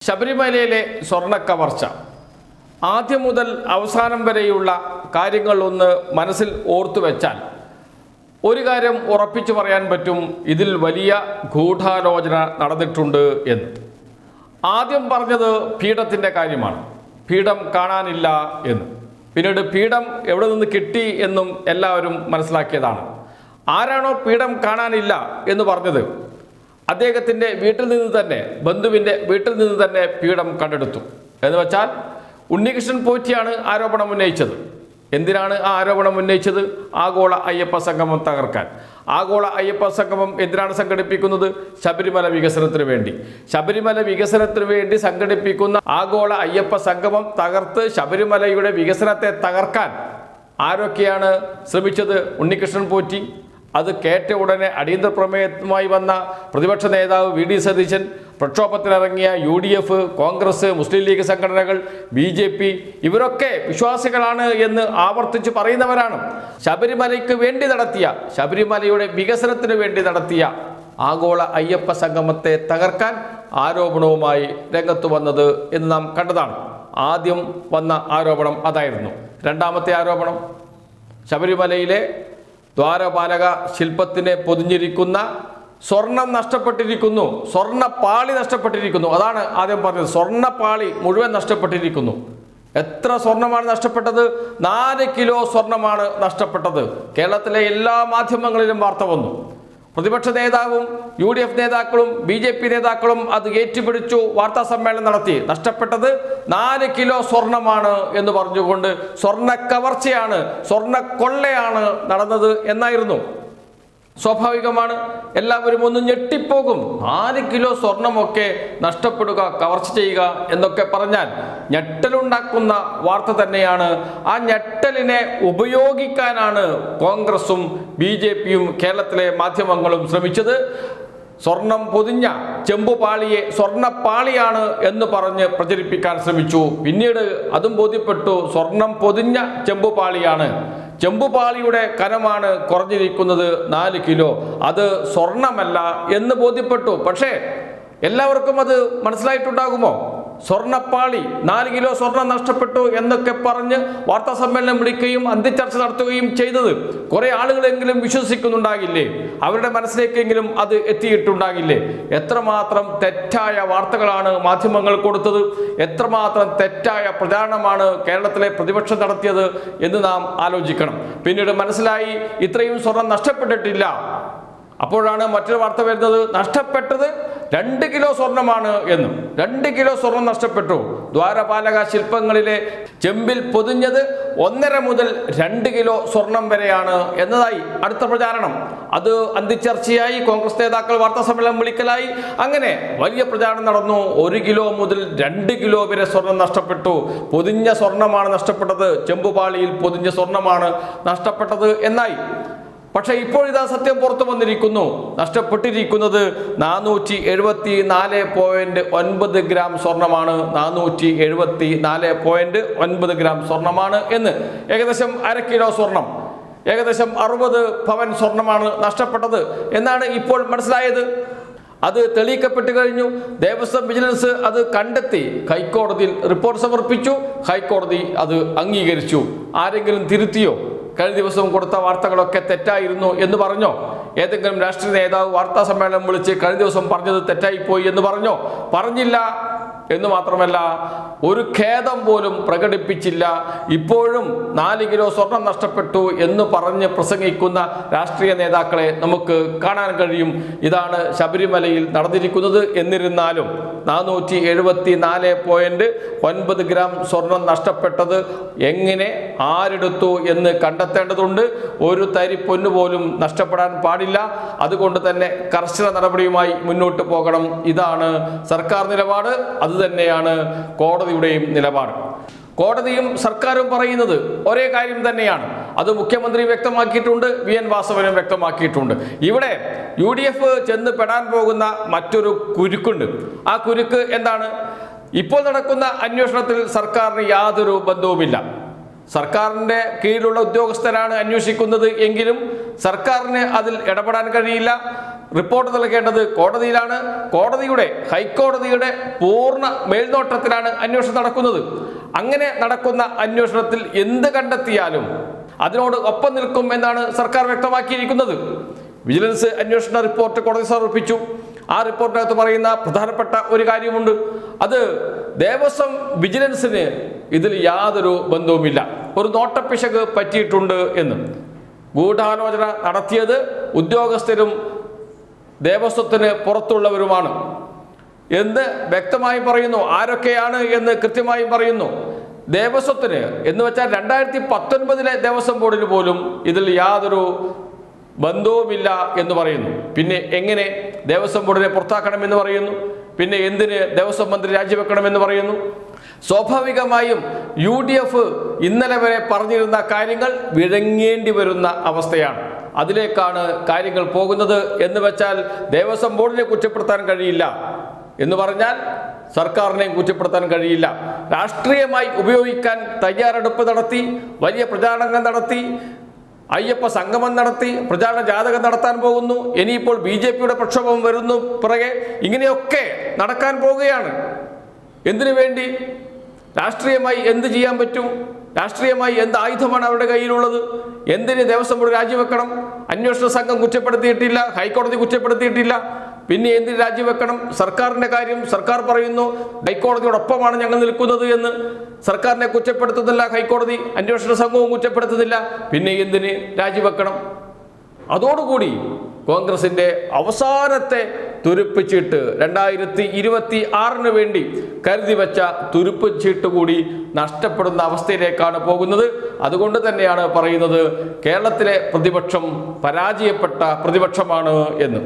ശബരിമലയിലെ സ്വർണ്ണക്കവർച്ച ആദ്യം മുതൽ അവസാനം വരെയുള്ള കാര്യങ്ങളൊന്ന് മനസ്സിൽ ഓർത്തു വെച്ചാൽ ഒരു കാര്യം ഉറപ്പിച്ചു പറയാൻ പറ്റും, ഇതിൽ വലിയ ഗൂഢാലോചന നടന്നിട്ടുണ്ട് എന്ന്. ആദ്യം പറഞ്ഞത് പീഠത്തിൻ്റെ കാര്യമാണ്, പീഠം കാണാനില്ല എന്ന്. പിന്നീട് പീഠം എവിടെ നിന്ന് കിട്ടി എന്നും എല്ലാവരും മനസ്സിലാക്കിയതാണ്. ആരാണോ പീഠം കാണാനില്ല എന്ന് പറഞ്ഞത് അദ്ദേഹത്തിൻ്റെ വീട്ടിൽ നിന്ന് തന്നെ, ബന്ധുവിൻ്റെ വീട്ടിൽ നിന്ന് തന്നെ പീഠം കണ്ടെടുത്തു. എന്ന് വെച്ചാൽ ഉണ്ണികൃഷ്ണൻ പോറ്റിയാണ് ആരോപണം ഉന്നയിച്ചത്. എന്തിനാണ് ആ ആരോപണം ഉന്നയിച്ചത്? ആഗോള അയ്യപ്പ സംഗമം തകർക്കാൻ. ആഗോള അയ്യപ്പ സംഗമം എന്തിനാണ് സംഘടിപ്പിക്കുന്നത്? ശബരിമല വികസനത്തിന് വേണ്ടി. ശബരിമല വികസനത്തിന് വേണ്ടി സംഘടിപ്പിക്കുന്ന ആഗോള അയ്യപ്പ സംഗമം തകർത്ത് ശബരിമലയുടെ വികസനത്തെ തകർക്കാൻ ആരൊക്കെയാണ് ശ്രമിച്ചത്? ഉണ്ണികൃഷ്ണൻ പോറ്റി. അത് കേട്ട ഉടനെ അടിയന്തര പ്രമേയവുമായി വന്ന പ്രതിപക്ഷ നേതാവ് വി.ഡി. സതീശൻ, പ്രക്ഷോഭത്തിനിറങ്ങിയ UDF, കോൺഗ്രസ്, മുസ്ലിം ലീഗ് സംഘടനകൾ, BJP ഇവരൊക്കെ വിശ്വാസികളാണ് എന്ന് ആവർത്തിച്ച് പറയുന്നവരാണ്. ശബരിമലയ്ക്ക് വേണ്ടി നടത്തിയ, ശബരിമലയുടെ വികസനത്തിന് വേണ്ടി നടത്തിയ ആഗോള അയ്യപ്പ സംഗമത്തെ തകർക്കാൻ ആരോപണവുമായി രംഗത്ത് വന്നത് എന്ന് നാം കണ്ടതാണ്. ആദ്യം വന്ന ആരോപണം അതായിരുന്നു. രണ്ടാമത്തെ ആരോപണം, ശബരിമലയിലെ ദ്വാരപാലക ശില്പത്തിനെ പൊതിഞ്ഞിരിക്കുന്ന സ്വർണം നഷ്ടപ്പെട്ടിരിക്കുന്നു, സ്വർണ്ണപ്പാളി നഷ്ടപ്പെട്ടിരിക്കുന്നു. അതാണ് ആദ്യം പറഞ്ഞത്. സ്വർണ്ണപ്പാളി മുഴുവൻ നഷ്ടപ്പെട്ടിരിക്കുന്നു. എത്ര സ്വർണമാണ് നഷ്ടപ്പെട്ടത്? 4 കിലോ സ്വർണമാണ് നഷ്ടപ്പെട്ടത്. കേരളത്തിലെ എല്ലാ മാധ്യമങ്ങളിലും വാർത്ത വന്നു. പ്രതിപക്ഷ നേതാവും UDF നേതാക്കളും BJP നേതാക്കളും അത് ഏറ്റുപിടിച്ചു, വാർത്താ സമ്മേളനം നടത്തി. നഷ്ടപ്പെട്ടത് 4 കിലോ സ്വർണമാണ് എന്ന് പറഞ്ഞുകൊണ്ട് സ്വർണ്ണ കവർച്ചയാണ്, സ്വർണ്ണ കൊള്ളയാണ് നടന്നത് എന്നായിരുന്നു. സ്വാഭാവികമാണ്, എല്ലാവരും ഒന്ന് ഞെട്ടിപ്പോകും. 4 കിലോ സ്വർണമൊക്കെ നഷ്ടപ്പെടുക, കവർച്ച ചെയ്യുക എന്നൊക്കെ പറഞ്ഞാൽ ഞെട്ടലുണ്ടാക്കുന്ന വാർത്ത തന്നെയാണ്. ആ ഞെട്ടലിനെ ഉപയോഗിക്കാനാണ് കോൺഗ്രസും BJPയും കേരളത്തിലെ മാധ്യമങ്ങളും ശ്രമിച്ചത്. സ്വർണം പൊതിഞ്ഞ ചെമ്പുപാളിയെ സ്വർണ്ണപ്പാളിയാണ് എന്ന് പറഞ്ഞ് പ്രചരിപ്പിക്കാൻ ശ്രമിച്ചു. പിന്നീട് അതും ബോധ്യപ്പെട്ടു, സ്വർണം പൊതിഞ്ഞ ചെമ്പുപാളിയാണ്. ചെമ്പുപാളിയുടെ കനമാണ് കുറഞ്ഞിരിക്കുന്നത് 4 കിലോ, അത് സ്വർണമല്ല എന്ന് ബോധ്യപ്പെട്ടു. പക്ഷേ എല്ലാവർക്കും അത് മനസ്സിലായിട്ടുണ്ടാകുമോ? സ്വർണ്ണപ്പാളി, 4 കിലോ സ്വർണം നഷ്ടപ്പെട്ടു എന്നൊക്കെ പറഞ്ഞ് വാർത്താ സമ്മേളനം വിളിക്കുകയും അന്ത്യചർച്ച നടത്തുകയും ചെയ്തത് കുറെ ആളുകളെങ്കിലും വിശ്വസിക്കുന്നുണ്ടാകില്ലേ? അവരുടെ മനസ്സിലേക്കെങ്കിലും അത് എത്തിയിട്ടുണ്ടാകില്ലേ? എത്രമാത്രം തെറ്റായ വാർത്തകളാണ് മാധ്യമങ്ങൾ കൊടുത്തത്, എത്രമാത്രം തെറ്റായ പ്രചാരണമാണ് കേരളത്തിലെ പ്രതിപക്ഷം നടത്തിയത് എന്ന് നാം ആലോചിക്കണം. പിന്നീട് മനസ്സിലായി ഇത്രയും സ്വർണം നഷ്ടപ്പെട്ടിട്ടില്ല. അപ്പോഴാണ് മറ്റൊരു വാർത്ത വരുന്നത്, നഷ്ടപ്പെട്ടത് 2 കിലോ സ്വർണമാണ് എന്നും. 2 കിലോ സ്വർണം നഷ്ടപ്പെട്ടു. ദ്വാരപാലക ശില്പങ്ങളിലെ ചെമ്പിൽ പൊതിഞ്ഞത് 1.5 മുതൽ 2 കിലോ സ്വർണം വരെയാണ് എന്നതായി അടുത്ത പ്രചാരണം. അത് അന്തിച്ചർച്ചയായി, കോൺഗ്രസ് നേതാക്കൾ വാർത്താ സമ്മേളനം വിളിക്കലായി. അങ്ങനെ വലിയ പ്രചാരണം നടന്നു. 1 കിലോ മുതൽ 2 കിലോ വരെ സ്വർണം നഷ്ടപ്പെട്ടു. പൊതിഞ്ഞ സ്വർണമാണ് നഷ്ടപ്പെട്ടത്, ചെമ്പുപാളിയിൽ പൊതിഞ്ഞ സ്വർണമാണ് നഷ്ടപ്പെട്ടത് എന്നായി. പക്ഷെ ഇപ്പോഴിതാ സത്യം പുറത്തു വന്നിരിക്കുന്നു. നഷ്ടപ്പെട്ടിരിക്കുന്നത് 474.9 ഗ്രാം സ്വർണമാണ്. 474.9 ഗ്രാം സ്വർണമാണ് എന്ന്. ഏകദേശം 1/2 കിലോ സ്വർണം, ഏകദേശം 60 പവൻ സ്വർണമാണ് നഷ്ടപ്പെട്ടത് എന്നാണ് ഇപ്പോൾ മനസ്സിലായത്. അത് തെളിയിക്കപ്പെട്ട് കഴിഞ്ഞു. ദേവസ്വം വിജിലൻസ് അത് കണ്ടെത്തി ഹൈക്കോടതിയിൽ റിപ്പോർട്ട് സമർപ്പിച്ചു. ഹൈക്കോടതി അത് അംഗീകരിച്ചു. ആരെങ്കിലും തിരുത്തിയോ? കഴിഞ്ഞ ദിവസം കൊടുത്ത വാർത്തകളൊക്കെ തെറ്റായിരുന്നു എന്ന് പറഞ്ഞോ? ഏതെങ്കിലും രാഷ്ട്രീയ നേതാവ് വാർത്താ സമ്മേളനം വിളിച്ച് കഴിഞ്ഞ ദിവസം പറഞ്ഞത് തെറ്റായിപ്പോയി എന്ന് പറഞ്ഞോ? പറഞ്ഞില്ല. എന്ന് മാത്രമല്ല, ഒരു ഖേദം പോലും പ്രകടിപ്പിച്ചില്ല. ഇപ്പോഴും 4 കിലോ സ്വർണം നഷ്ടപ്പെട്ടു എന്ന് പറഞ്ഞ് പ്രസംഗിക്കുന്ന രാഷ്ട്രീയ നേതാക്കളെ നമുക്ക് കാണാൻ കഴിയും. ഇതാണ് ശബരിമലയിൽ നടന്നിരിക്കുന്നത്. എന്നിരുന്നാലും 474.9 ഗ്രാം സ്വർണം നഷ്ടപ്പെട്ടത് എങ്ങനെ, ആരെടുത്തു എന്ന് കണ്ടെത്തേണ്ടതുണ്ട്. ഒരു തരി പൊന്നു പോലും നഷ്ടപ്പെടാൻ പാടില്ല. അതുകൊണ്ട് തന്നെ കർശന നടപടിയുമായി മുന്നോട്ട് പോകണം. ഇതാണ് സർക്കാർ നിലപാട്. അതുതന്നെയാണ് കോടതിയുടെയും നിലപാട്. കോടതിയും സർക്കാരും പറയുന്നത് ഒരേ കാര്യം തന്നെയാണ്. അത് മുഖ്യമന്ത്രി വ്യക്തമാക്കിയിട്ടുണ്ട്, VN വാസവനും വ്യക്തമാക്കിയിട്ടുണ്ട്. ഇവിടെ UDF ചെന്ന് പെടാൻ പോകുന്ന മറ്റൊരു കുരുക്കുണ്ട്. ആ കുരുക്ക് എന്താണ്? ഇപ്പോൾ നടക്കുന്ന അന്വേഷണത്തിൽ സർക്കാരിന് യാതൊരു ബന്ധവുമില്ല. സർക്കാരിൻ്റെ കീഴിലുള്ള ഉദ്യോഗസ്ഥരാണ് അന്വേഷിക്കുന്നത് എങ്കിലും സർക്കാരിന് അതിൽ ഇടപെടാൻ കഴിയില്ല. റിപ്പോർട്ട് നൽകേണ്ടത് കോടതിയിലാണ്. ഹൈക്കോടതിയുടെ പൂർണ്ണ മേൽനോട്ടത്തിലാണ് അന്വേഷണം നടക്കുന്നത്. അങ്ങനെ നടക്കുന്ന അന്വേഷണത്തിൽ എന്ത് കണ്ടെത്തിയാലും അതിനോട് ഒപ്പം നിൽക്കും എന്നാണ് സർക്കാർ വ്യക്തമാക്കിയിരിക്കുന്നത്. വിജിലൻസ് അന്വേഷണ റിപ്പോർട്ട് കോടതി സമർപ്പിച്ചു. ആ റിപ്പോർട്ടിനകത്ത് പറയുന്ന പ്രധാനപ്പെട്ട ഒരു കാര്യമുണ്ട്. അത് ദേവസ്വം വിജിലൻസിന് ഇതിൽ യാതൊരു ബന്ധവുമില്ല, ഒരു നോട്ടപ്പിശക് പറ്റിയിട്ടുണ്ട് എന്ന്. ഗൂഢാലോചന നടത്തിയത് ഉദ്യോഗസ്ഥരും ദേവസ്വത്തിന് പുറത്തുള്ളവരുമാണ് എന്ന് വ്യക്തമായി പറയുന്നു. ആരൊക്കെയാണ് എന്ന് കൃത്യമായി പറയുന്നു. ദേവസ്വത്തിന് എന്ന് വെച്ചാൽ 2019 ദേവസ്വം ബോർഡിന് പോലും ഇതിൽ യാതൊരു ബന്ധവുമില്ല എന്ന് പറയുന്നു. പിന്നെ എങ്ങനെ ദേവസ്വം ബോർഡിനെ പുറത്താക്കണമെന്ന് പറയുന്നു? പിന്നെ എന്തിന് ദേവസ്വം മന്ത്രി രാജിവെക്കണമെന്ന് പറയുന്നു? സ്വാഭാവികമായും UDF ഇന്നലെ വരെ പറഞ്ഞിരുന്ന കാര്യങ്ങൾ വിഴങ്ങേണ്ടി വരുന്ന അവസ്ഥയാണ്. അതിലേക്കാണ് കാര്യങ്ങൾ പോകുന്നത്. എന്ന് വെച്ചാൽ ദേവസ്വം ബോർഡിനെ കുറ്റപ്പെടുത്താൻ കഴിയില്ല എന്ന് പറഞ്ഞാൽ സർക്കാരിനെയും കുറ്റപ്പെടുത്താൻ കഴിയില്ല. രാഷ്ട്രീയമായി ഉപയോഗിക്കാൻ തയ്യാറെടുപ്പ് നടത്തി, വലിയ പ്രചാരണങ്ങൾ നടത്തി, അയ്യപ്പ സംഗമം നടത്തി, പ്രചാരണ ജാഥകം നടത്താൻ പോകുന്നു. ഇനിയിപ്പോൾ BJPയുടെ പ്രക്ഷോഭം വരുന്നു പിറകെ. ഇങ്ങനെയൊക്കെ നടക്കാൻ പോവുകയാണ്. എന്തിനു വേണ്ടി? രാഷ്ട്രീയമായി എന്ത് ചെയ്യാൻ പറ്റും? രാഷ്ട്രീയമായി എന്ത് ആയുധമാണ് അവരുടെ കയ്യിലുള്ളത്? എന്തിന് ദേവസ്വം ബോർഡ് രാജിവെക്കണം? അന്വേഷണ സംഘം കുറ്റപ്പെടുത്തിയിട്ടില്ല, ഹൈക്കോടതി കുറ്റപ്പെടുത്തിയിട്ടില്ല, പിന്നെ എന്തിന് രാജിവെക്കണം? സർക്കാരിൻ്റെ കാര്യം സർക്കാർ പറയുന്നു ഹൈക്കോടതിയോടൊപ്പമാണ് ഞങ്ങൾ നിൽക്കുന്നത് എന്ന്. സർക്കാരിനെ കുറ്റപ്പെടുത്തുന്നില്ല ഹൈക്കോടതി, അന്വേഷണ സംഘവും കുറ്റപ്പെടുത്തുന്നില്ല, പിന്നെ എന്തിന് രാജിവെക്കണം? അതോടുകൂടി കോൺഗ്രസിൻ്റെ അവസാനത്തെ തുരുപ്പ് ചീട്ട് 2026 വേണ്ടി കരുതി വെച്ച തുരുപ്പ് ചീട്ട് കൂടി നഷ്ടപ്പെടുന്ന അവസ്ഥയിലേക്കാണ് പോകുന്നത്. അതുകൊണ്ട് തന്നെയാണ് പറയുന്നത് കേരളത്തിലെ പ്രതിപക്ഷം പരാജയപ്പെട്ട പ്രതിപക്ഷമാണ് എന്ന്.